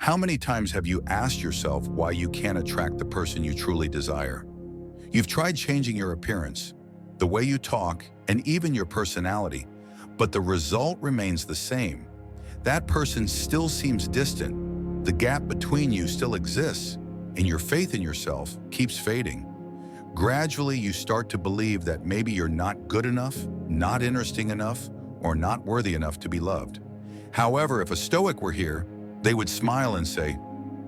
How many times have you asked yourself why you can't attract the person you truly desire? You've tried changing your appearance, the way you talk, and even your personality, but the result remains the same. That person still seems distant, the gap between you still exists, and your faith in yourself keeps fading. Gradually, you start to believe that maybe you're not good enough, not interesting enough, or not worthy enough to be loved. However, if a Stoic were here, they would smile and say,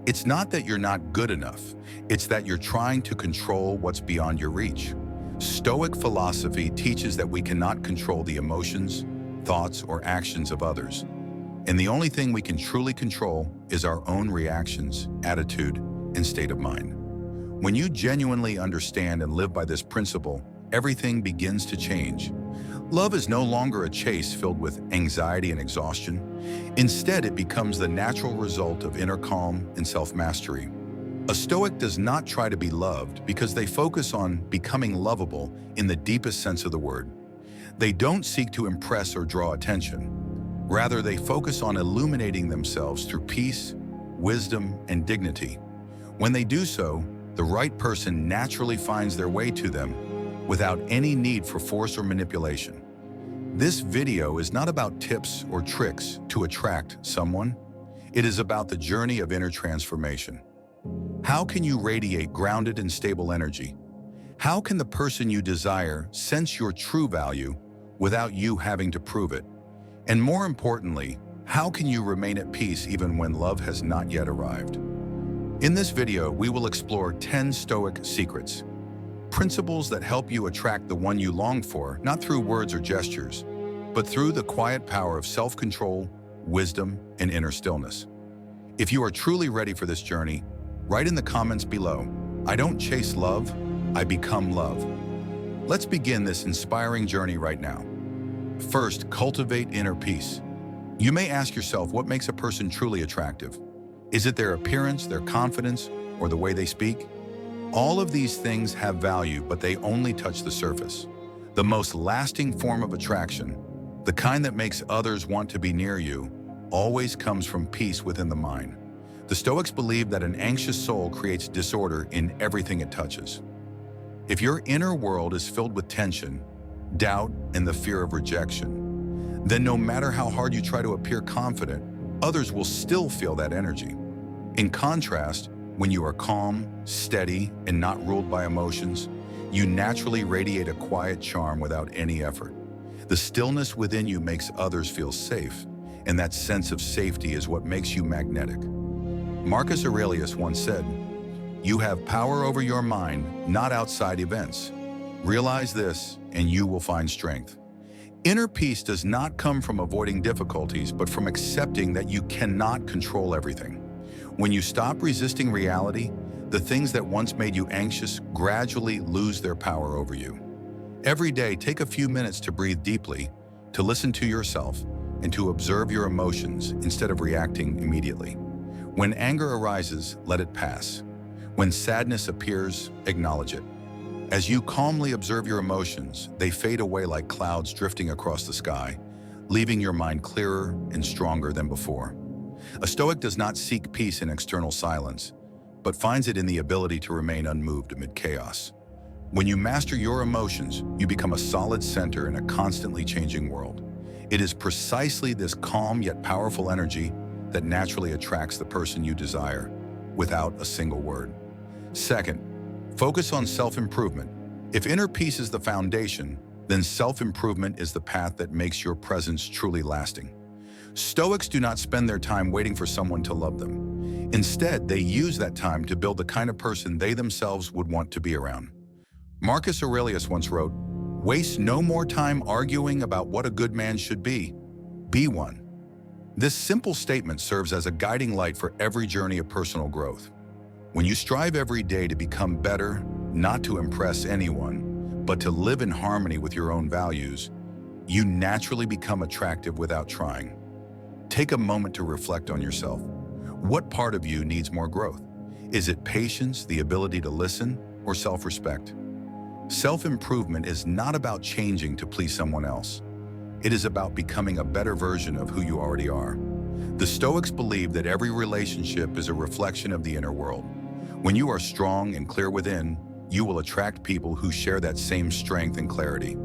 "It's not that you're not good enough, it's that you're trying to control what's beyond your reach." Stoic philosophy teaches that we cannot control the emotions, thoughts, or actions of others. And the only thing we can truly control is our own reactions, attitude, and state of mind. When you genuinely understand and live by this principle, everything begins to change. Love is no longer a chase filled with anxiety and exhaustion. Instead, it becomes the natural result of inner calm and self-mastery. A Stoic does not try to be loved because they focus on becoming lovable in the deepest sense of the word. They don't seek to impress or draw attention. Rather, they focus on illuminating themselves through peace, wisdom, and dignity. When they do so, the right person naturally finds their way to them without any need for force or manipulation. This video is not about tips or tricks to attract someone. It is about the journey of inner transformation. How can you radiate grounded and stable energy? How can the person you desire sense your true value without you having to prove it? And more importantly, how can you remain at peace even when love has not yet arrived? In this video, we will explore 10 Stoic secrets, principles that help you attract the one you long for, not through words or gestures, but through the quiet power of self-control, wisdom, and inner stillness. If you are truly ready for this journey, write in the comments below, "I don't chase love, I become love." Let's begin this inspiring journey right now. First, cultivate inner peace. You may ask yourself, what makes a person truly attractive? Is it their appearance, their confidence, or the way they speak? All of these things have value, but they only touch the surface. The most lasting form of attraction, the kind that makes others want to be near you, always comes from peace within the mind. The Stoics believe that an anxious soul creates disorder in everything it touches. If your inner world is filled with tension, doubt, and the fear of rejection, then no matter how hard you try to appear confident, others will still feel that energy. In contrast, when you are calm, steady, and not ruled by emotions, you naturally radiate a quiet charm without any effort. The stillness within you makes others feel safe, and that sense of safety is what makes you magnetic. Marcus Aurelius once said, "You have power over your mind, not outside events. Realize this, and you will find strength." Inner peace does not come from avoiding difficulties, but from accepting that you cannot control everything. When you stop resisting reality, the things that once made you anxious gradually lose their power over you. Every day, take a few minutes to breathe deeply, to listen to yourself, and to observe your emotions instead of reacting immediately. When anger arises, let it pass. When sadness appears, acknowledge it. As you calmly observe your emotions, they fade away like clouds drifting across the sky, leaving your mind clearer and stronger than before. A Stoic does not seek peace in external silence, but finds it in the ability to remain unmoved amid chaos. When you master your emotions, you become a solid center in a constantly changing world. It is precisely this calm yet powerful energy that naturally attracts the person you desire, without a single word. Second, focus on self-improvement. If inner peace is the foundation, then self-improvement is the path that makes your presence truly lasting. Stoics do not spend their time waiting for someone to love them. Instead, they use that time to build the kind of person they themselves would want to be around. Marcus Aurelius once wrote, "Waste no more time arguing about what a good man should be one." This simple statement serves as a guiding light for every journey of personal growth. When you strive every day to become better, not to impress anyone, but to live in harmony with your own values, you naturally become attractive without trying. Take a moment to reflect on yourself. What part of you needs more growth? Is it patience, the ability to listen, or self-respect? Self-improvement is not about changing to please someone else. It is about becoming a better version of who you already are. The Stoics believe that every relationship is a reflection of the inner world. When you are strong and clear within, you will attract people who share that same strength and clarity.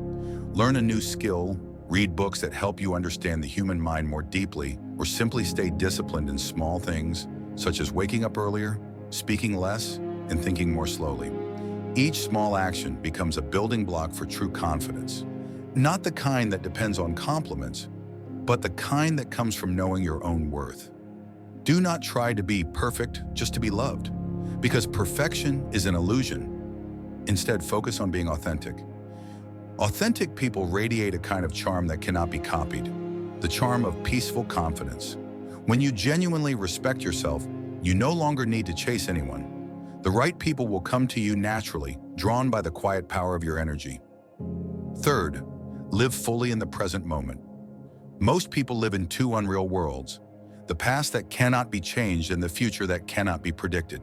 Learn a new skill, read books that help you understand the human mind more deeply, or simply stay disciplined in small things, such as waking up earlier, speaking less, and thinking more slowly. Each small action becomes a building block for true confidence. Not the kind that depends on compliments, but the kind that comes from knowing your own worth. Do not try to be perfect just to be loved, because perfection is an illusion. Instead, focus on being authentic. Authentic people radiate a kind of charm that cannot be copied, the charm of peaceful confidence. When you genuinely respect yourself, you no longer need to chase anyone. The right people will come to you naturally, drawn by the quiet power of your energy. Third, live fully in the present moment. Most people live in two unreal worlds, the past that cannot be changed and the future that cannot be predicted.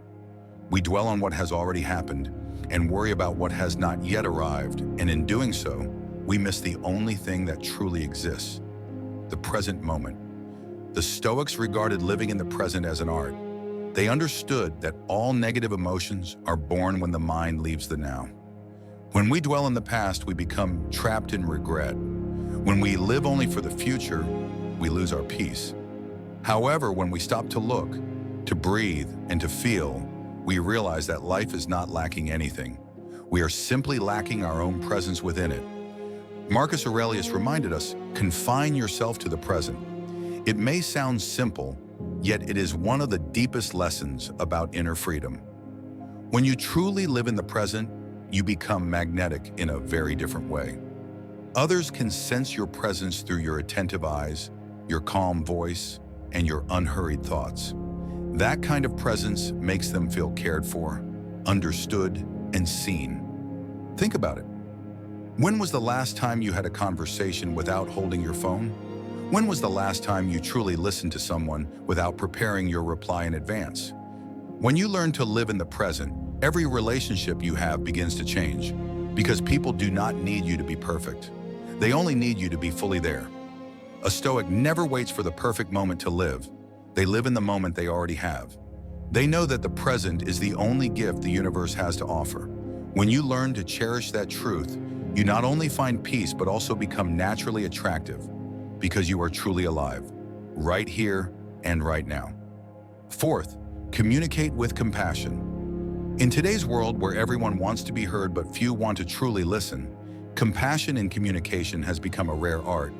We dwell on what has already happened and worry about what has not yet arrived, and in doing so, we miss the only thing that truly exists, the present moment. The Stoics regarded living in the present as an art. They understood that all negative emotions are born when the mind leaves the now. When we dwell in the past, we become trapped in regret. When we live only for the future, we lose our peace. However, when we stop to look, to breathe, and to feel, we realize that life is not lacking anything. We are simply lacking our own presence within it. Marcus Aurelius reminded us, confine yourself to the present. It may sound simple, yet it is one of the deepest lessons about inner freedom. When you truly live in the present, you become magnetic in a very different way. Others can sense your presence through your attentive eyes, your calm voice, and your unhurried thoughts. That kind of presence makes them feel cared for, understood, and seen. Think about it. When was the last time you had a conversation without holding your phone? When was the last time you truly listened to someone without preparing your reply in advance? When you learn to live in the present, every relationship you have begins to change, because people do not need you to be perfect. They only need you to be fully there. A Stoic never waits for the perfect moment to live. They live in the moment they already have. They know that the present is the only gift the universe has to offer. When you learn to cherish that truth, you not only find peace but also become naturally attractive, because you are truly alive, right here and right now. Fourth, communicate with compassion. In today's world where everyone wants to be heard but few want to truly listen, compassion in communication has become a rare art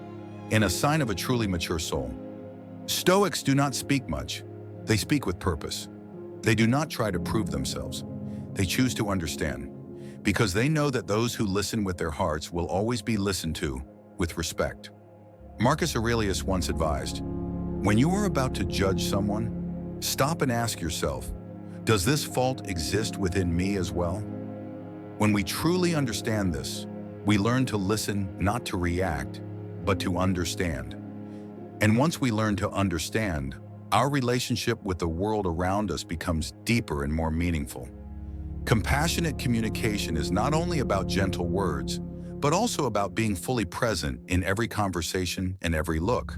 and a sign of a truly mature soul. Stoics do not speak much. They speak with purpose. They do not try to prove themselves. They choose to understand, because they know that those who listen with their hearts will always be listened to with respect. Marcus Aurelius once advised, when you are about to judge someone, stop and ask yourself, does this fault exist within me as well? When we truly understand this, we learn to listen not to react, but to understand. And once we learn to understand, our relationship with the world around us becomes deeper and more meaningful. Compassionate communication is not only about gentle words, but also about being fully present in every conversation and every look.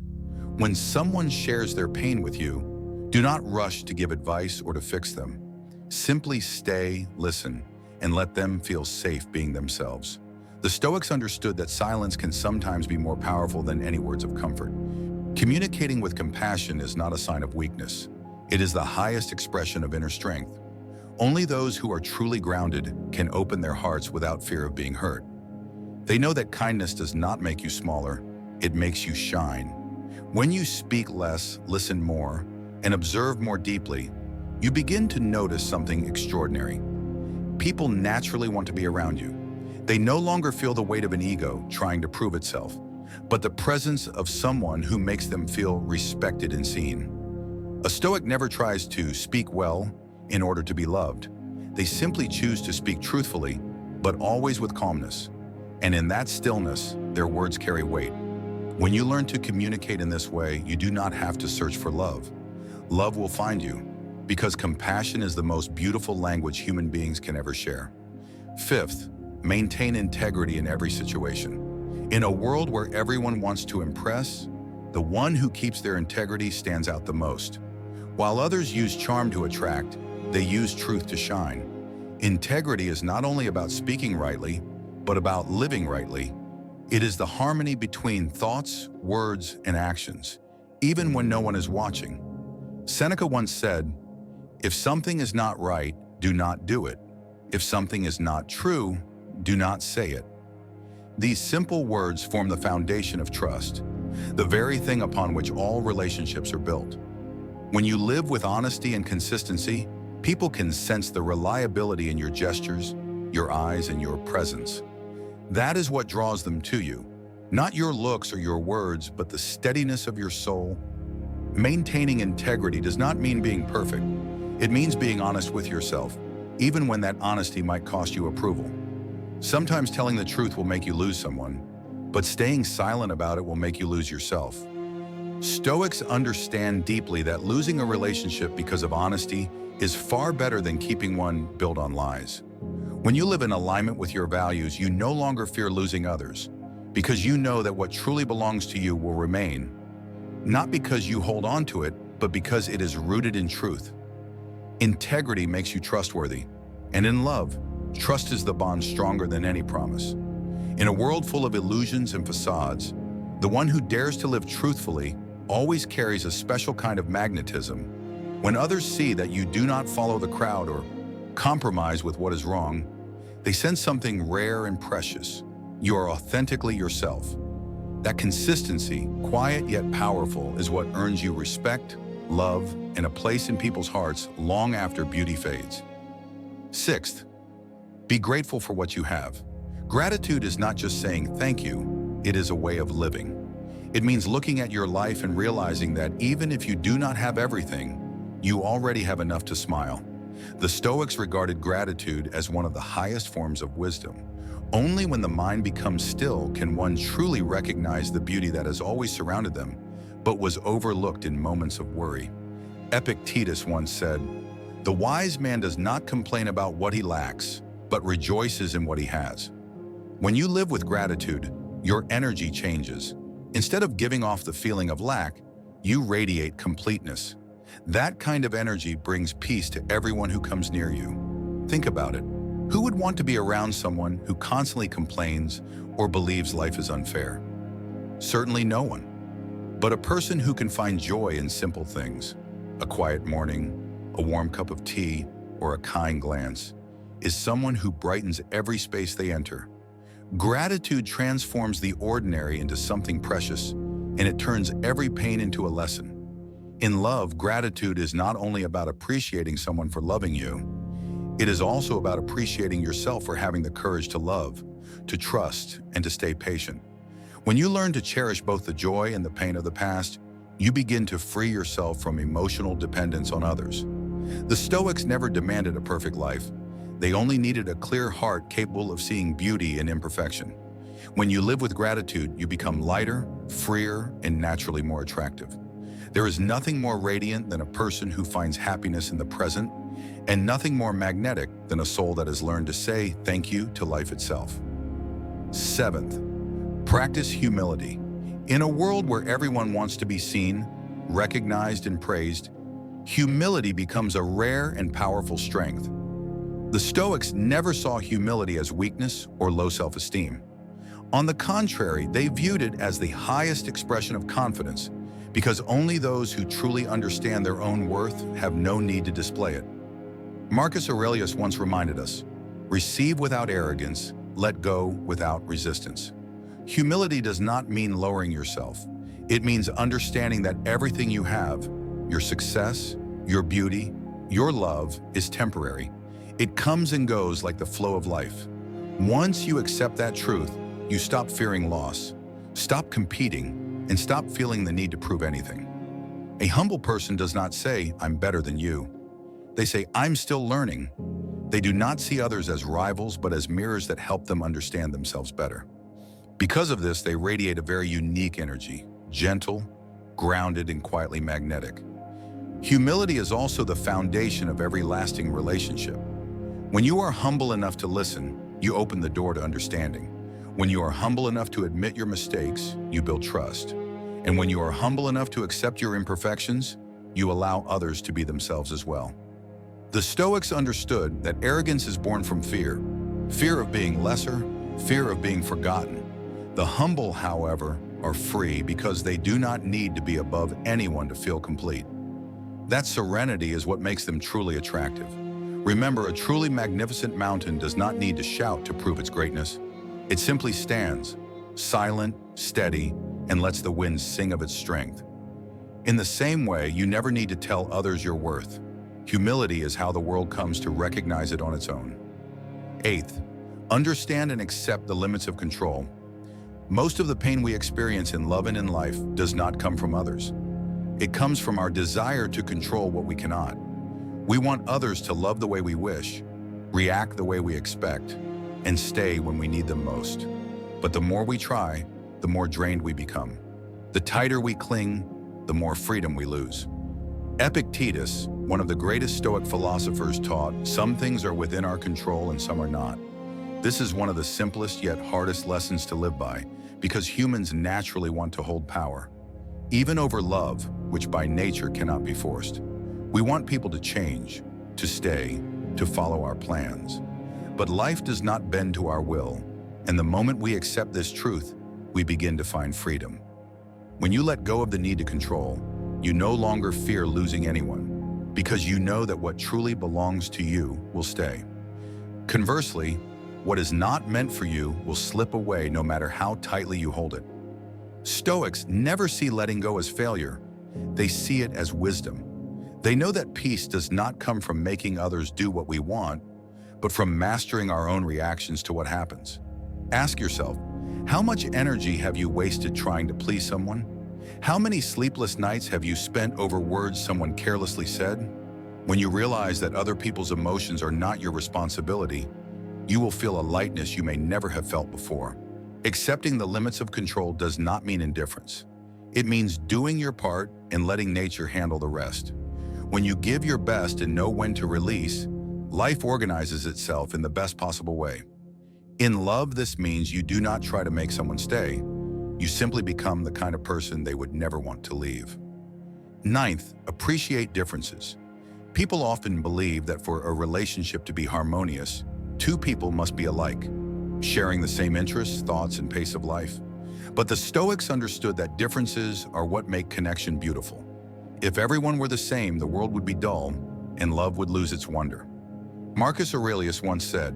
When someone shares their pain with you, do not rush to give advice or to fix them. Simply stay, listen, and let them feel safe being themselves. The Stoics understood that silence can sometimes be more powerful than any words of comfort. Communicating with compassion is not a sign of weakness. It is the highest expression of inner strength. Only those who are truly grounded can open their hearts without fear of being hurt. They know that kindness does not make you smaller, it makes you shine. When you speak less, listen more, and observe more deeply, you begin to notice something extraordinary. People naturally want to be around you. They no longer feel the weight of an ego trying to prove itself, but the presence of someone who makes them feel respected and seen. A Stoic never tries to speak well in order to be loved. They simply choose to speak truthfully, but always with calmness. And in that stillness, their words carry weight. When you learn to communicate in this way, you do not have to search for love. Love will find you, because compassion is the most beautiful language human beings can ever share. Fifth, maintain integrity in every situation. In a world where everyone wants to impress, the one who keeps their integrity stands out the most. While others use charm to attract, they use truth to shine. Integrity is not only about speaking rightly, but about living rightly. It is the harmony between thoughts, words, and actions, even when no one is watching. Seneca once said, "If something is not right, do not do it. If something is not true, do not say it." These simple words form the foundation of trust, the very thing upon which all relationships are built. When you live with honesty and consistency, people can sense the reliability in your gestures, your eyes, and your presence. That is what draws them to you, not your looks or your words, but the steadiness of your soul. Maintaining integrity does not mean being perfect. It means being honest with yourself, even when that honesty might cost you approval. Sometimes telling the truth will make you lose someone, but staying silent about it will make you lose yourself. Stoics understand deeply that losing a relationship because of honesty is far better than keeping one built on lies. When you live in alignment with your values, you no longer fear losing others, because you know that what truly belongs to you will remain, not because you hold on to it, but because it is rooted in truth. Integrity makes you trustworthy, and in love, trust is the bond stronger than any promise. In a world full of illusions and facades, the one who dares to live truthfully always carries a special kind of magnetism. When others see that you do not follow the crowd or compromise with what is wrong, they sense something rare and precious. You are authentically yourself. That consistency, quiet yet powerful, is what earns you respect, love, and a place in people's hearts long after beauty fades. Sixth, be grateful for what you have. Gratitude is not just saying thank you, it is a way of living. It means looking at your life and realizing that even if you do not have everything, you already have enough to smile. The Stoics regarded gratitude as one of the highest forms of wisdom. Only when the mind becomes still can one truly recognize the beauty that has always surrounded them, but was overlooked in moments of worry. Epictetus once said, "The wise man does not complain about what he lacks, but rejoices in what he has." When you live with gratitude, your energy changes. Instead of giving off the feeling of lack, you radiate completeness. That kind of energy brings peace to everyone who comes near you. Think about it. Who would want to be around someone who constantly complains or believes life is unfair? Certainly no one. But a person who can find joy in simple things, a quiet morning, a warm cup of tea, or a kind glance, is someone who brightens every space they enter. Gratitude transforms the ordinary into something precious, and it turns every pain into a lesson. In love, gratitude is not only about appreciating someone for loving you, it is also about appreciating yourself for having the courage to love, to trust, and to stay patient. When you learn to cherish both the joy and the pain of the past, you begin to free yourself from emotional dependence on others. The Stoics never demanded a perfect life. They only needed a clear heart capable of seeing beauty in imperfection. When you live with gratitude, you become lighter, freer, and naturally more attractive. There is nothing more radiant than a person who finds happiness in the present, and nothing more magnetic than a soul that has learned to say thank you to life itself. Seventh, practice humility. In a world where everyone wants to be seen, recognized, and praised, humility becomes a rare and powerful strength. The Stoics never saw humility as weakness or low self-esteem. On the contrary, they viewed it as the highest expression of confidence, because only those who truly understand their own worth have no need to display it. Marcus Aurelius once reminded us, "Receive without arrogance, let go without resistance." Humility does not mean lowering yourself. It means understanding that everything you have, your success, your beauty, your love, is temporary. It comes and goes like the flow of life. Once you accept that truth, you stop fearing loss, stop competing, and stop feeling the need to prove anything. A humble person does not say, "I'm better than you." They say, "I'm still learning." They do not see others as rivals, but as mirrors that help them understand themselves better. Because of this, they radiate a very unique energy, gentle, grounded, and quietly magnetic. Humility is also the foundation of every lasting relationship. When you are humble enough to listen, you open the door to understanding. When you are humble enough to admit your mistakes, you build trust. And when you are humble enough to accept your imperfections, you allow others to be themselves as well. The Stoics understood that arrogance is born from fear, fear of being lesser, fear of being forgotten. The humble, however, are free because they do not need to be above anyone to feel complete. That serenity is what makes them truly attractive. Remember, a truly magnificent mountain does not need to shout to prove its greatness. It simply stands, silent, steady, and lets the wind sing of its strength. In the same way, you never need to tell others your worth. Humility is how the world comes to recognize it on its own. Eighth, understand and accept the limits of control. Most of the pain we experience in love and in life does not come from others. It comes from our desire to control what we cannot. We want others to love the way we wish, react the way we expect, and stay when we need them most. But the more we try, the more drained we become. The tighter we cling, the more freedom we lose. Epictetus, one of the greatest Stoic philosophers, taught, "Some things are within our control and some are not." This is one of the simplest yet hardest lessons to live by, because humans naturally want to hold power, even over love, which by nature cannot be forced. We want people to change, to stay, to follow our plans. But life does not bend to our will, and the moment we accept this truth, we begin to find freedom. When you let go of the need to control, you no longer fear losing anyone, because you know that what truly belongs to you will stay. Conversely, what is not meant for you will slip away no matter how tightly you hold it. Stoics never see letting go as failure. They see it as wisdom. They know that peace does not come from making others do what we want, but from mastering our own reactions to what happens. Ask yourself, how much energy have you wasted trying to please someone? How many sleepless nights have you spent over words someone carelessly said? When you realize that other people's emotions are not your responsibility, you will feel a lightness you may never have felt before. Accepting the limits of control does not mean indifference. It means doing your part and letting nature handle the rest. When you give your best and know when to release, life organizes itself in the best possible way. In love, this means you do not try to make someone stay. You simply become the kind of person they would never want to leave. Ninth, appreciate differences. People often believe that for a relationship to be harmonious, two people must be alike, sharing the same interests, thoughts, and pace of life. But the Stoics understood that differences are what make connection beautiful. If everyone were the same, the world would be dull, and love would lose its wonder. Marcus Aurelius once said,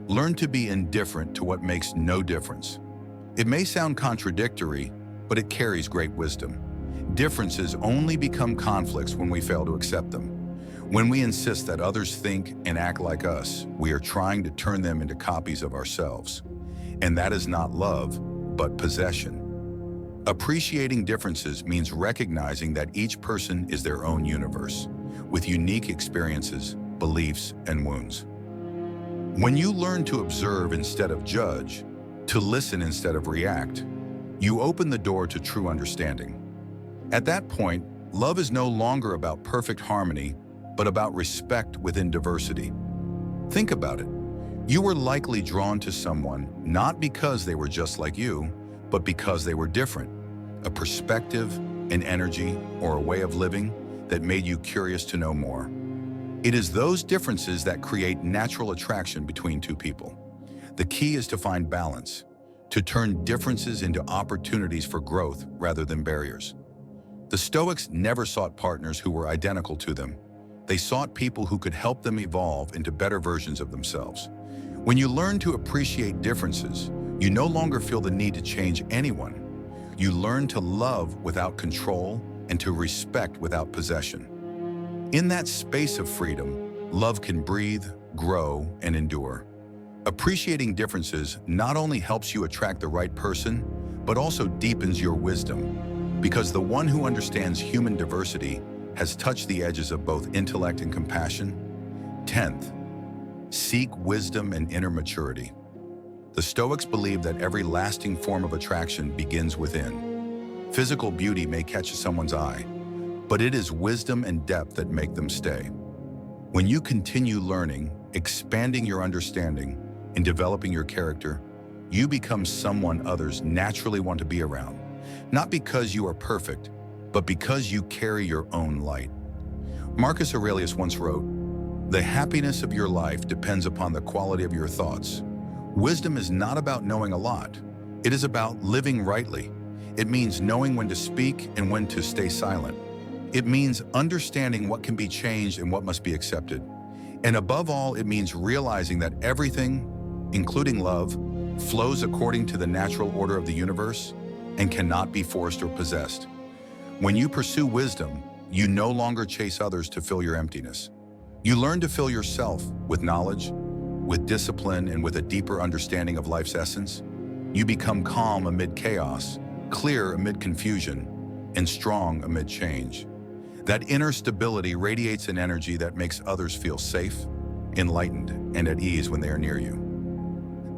"Learn to be indifferent to what makes no difference." It may sound contradictory, but it carries great wisdom. Differences only become conflicts when we fail to accept them. When we insist that others think and act like us, we are trying to turn them into copies of ourselves. And that is not love, but possession. Appreciating differences means recognizing that each person is their own universe, with unique experiences, beliefs, and wounds. When you learn to observe instead of judge, to listen instead of react, you open the door to true understanding. At that point, love is no longer about perfect harmony, but about respect within diversity. Think about it. You were likely drawn to someone not because they were just like you, but because they were different. A perspective, an energy, or a way of living that made you curious to know more. It is those differences that create natural attraction between two people. The key is to find balance, to turn differences into opportunities for growth rather than barriers. The Stoics never sought partners who were identical to them. They sought people who could help them evolve into better versions of themselves. When you learn to appreciate differences, you no longer feel the need to change anyone. You learn to love without control and to respect without possession. In that space of freedom, love can breathe, grow, and endure. Appreciating differences not only helps you attract the right person, but also deepens your wisdom, because the one who understands human diversity has touched the edges of both intellect and compassion. 10th, seek wisdom and inner maturity. The Stoics believe that every lasting form of attraction begins within. Physical beauty may catch someone's eye, but it is wisdom and depth that make them stay. When you continue learning, expanding your understanding, and developing your character, you become someone others naturally want to be around. not because you are perfect, but because you carry your own light. Marcus Aurelius once wrote, "The happiness of your life depends upon the quality of your thoughts." Wisdom is not about knowing a lot. It is about living rightly. It means knowing when to speak and when to stay silent. It means understanding what can be changed and what must be accepted. And above all, it means realizing that everything, including love, flows according to the natural order of the universe and cannot be forced or possessed. When you pursue wisdom, you no longer chase others to fill your emptiness. You learn to fill yourself with knowledge, with discipline, and with a deeper understanding of life's essence. You become calm amid chaos, clear amid confusion, and strong amid change. That inner stability radiates an energy that makes others feel safe, enlightened, and at ease when they are near you.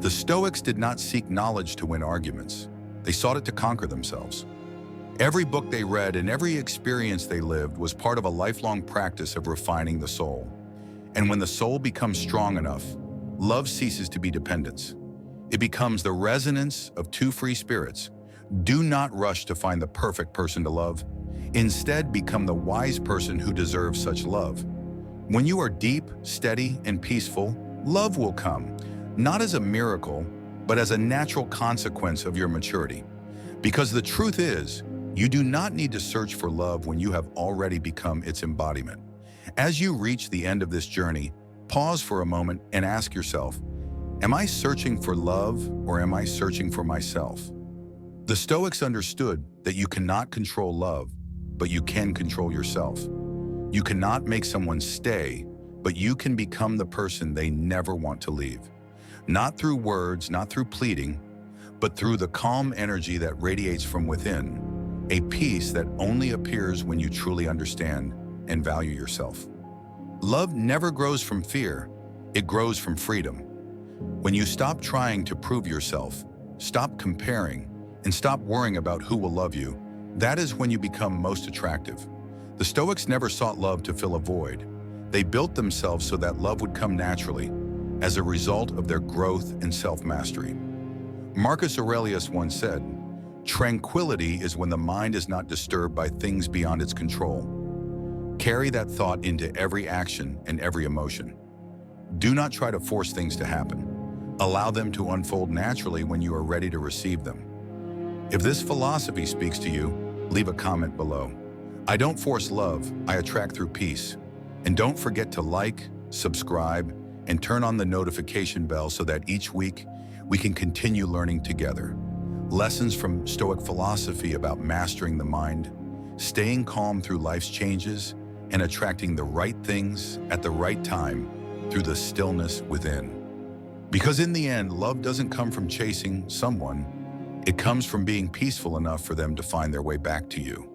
The Stoics did not seek knowledge to win arguments. They sought it to conquer themselves. Every book they read and every experience they lived was part of a lifelong practice of refining the soul. And when the soul becomes strong enough, love ceases to be dependence. It becomes the resonance of two free spirits. Do not rush to find the perfect person to love. Instead, become the wise person who deserves such love. When you are deep, steady, and peaceful, love will come, not as a miracle, but as a natural consequence of your maturity. Because the truth is, you do not need to search for love when you have already become its embodiment. As you reach the end of this journey, pause for a moment and ask yourself, am I searching for love or am I searching for myself? The Stoics understood that you cannot control love, but you can control yourself. You cannot make someone stay, but you can become the person they never want to leave. Not through words, not through pleading, but through the calm energy that radiates from within, a peace that only appears when you truly understand and value yourself. Love never grows from fear, it grows from freedom. When you stop trying to prove yourself, stop comparing, and stop worrying about who will love you, that is when you become most attractive. The Stoics never sought love to fill a void. They built themselves so that love would come naturally as a result of their growth and self-mastery. Marcus Aurelius once said, "Tranquility is when the mind is not disturbed by things beyond its control." Carry that thought into every action and every emotion. Do not try to force things to happen. Allow them to unfold naturally when you are ready to receive them. If this philosophy speaks to you, leave a comment below. I don't force love, I attract through peace. And don't forget to like, subscribe, and turn on the notification bell so that each week we can continue learning together. Lessons from Stoic philosophy about mastering the mind, staying calm through life's changes, and attracting the right things at the right time through the stillness within. Because in the end, love doesn't come from chasing someone, it comes from being peaceful enough for them to find their way back to you.